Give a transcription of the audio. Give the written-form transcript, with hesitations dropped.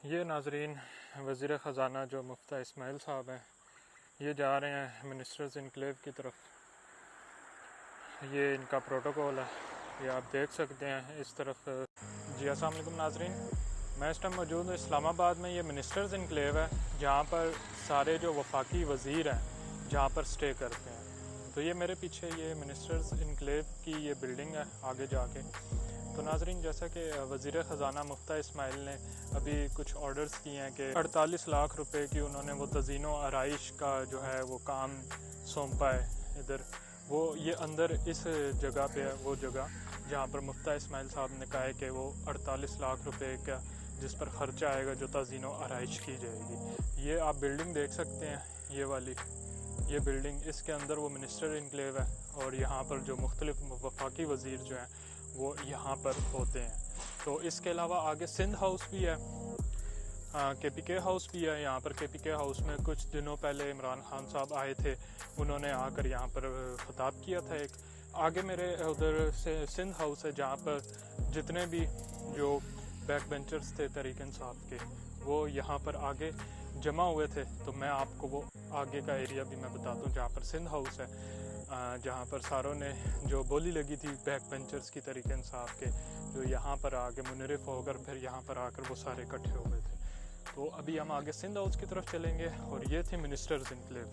یہ ناظرین وزیر خزانہ جو مفتیٰ اسماعیل صاحب ہیں، یہ جا رہے ہیں منسٹرز انکلیو کی طرف۔ یہ ان کا پروٹوکول ہے، یہ آپ دیکھ سکتے ہیں اس طرف۔ جی السلام علیکم ناظرین، میں اس ٹائم موجود ہوں اسلام آباد میں۔ یہ منسٹرز انکلیو ہے جہاں پر سارے جو وفاقی وزیر ہیں جہاں پر سٹے کرتے ہیں۔ تو یہ میرے پیچھے یہ منسٹرز انکلیو کی یہ بلڈنگ ہے آگے جا کے۔ تو ناظرین جیسا کہ وزیر خزانہ مفتیٰ اسماعیل نے ابھی کچھ آرڈرز کیے ہیں کہ 48 لاکھ روپے کی انہوں نے وہ تزئین و آرائش کا جو ہے وہ کام سونپا ہے ادھر۔ وہ یہ اندر اس جگہ پہ ہے، وہ جگہ جہاں پر مفتیٰ اسماعیل صاحب نے کہا ہے کہ وہ 48 لاکھ روپے کا جس پر خرچہ آئے گا جو تزئین و آرائش کی جائے گی۔ یہ آپ بلڈنگ دیکھ سکتے ہیں، یہ والی یہ بلڈنگ، اس کے اندر وہ منسٹر انکلیو ہے، اور یہاں پر جو مختلف وفاقی وزیر جو ہیں وہ یہاں پر ہوتے ہیں۔ تو اس کے علاوہ آگے سندھ ہاؤس بھی ہے، کے پی کے ہاؤس بھی ہے یہاں پر۔ کے پی کے ہاؤس میں کچھ دنوں پہلے عمران خان صاحب آئے تھے، انہوں نے آ کر یہاں پر خطاب کیا تھا ایک۔ آگے میرے ادھر سے سندھ ہاؤس ہے جہاں پر جتنے بھی جو بیک بینچرز تھے تحریک انصاف کے وہ یہاں پر آگے جمع ہوئے تھے۔ تو میں آپ کو وہ آگے کا ایریا بھی میں بتاتا ہوں جہاں پر سندھ ہاؤس ہے، جہاں پر ساروں نے جو بولی لگی تھی بیک بینچرز کی تحریک انصاف کے، جو یہاں پر آ کے منرف ہو کر پھر یہاں پر آ کر وہ سارے اکٹھے ہوئے تھے۔ تو ابھی ہم آگے سندھ ہاؤس کی طرف چلیں گے، اور یہ تھی منسٹرز انکلیو۔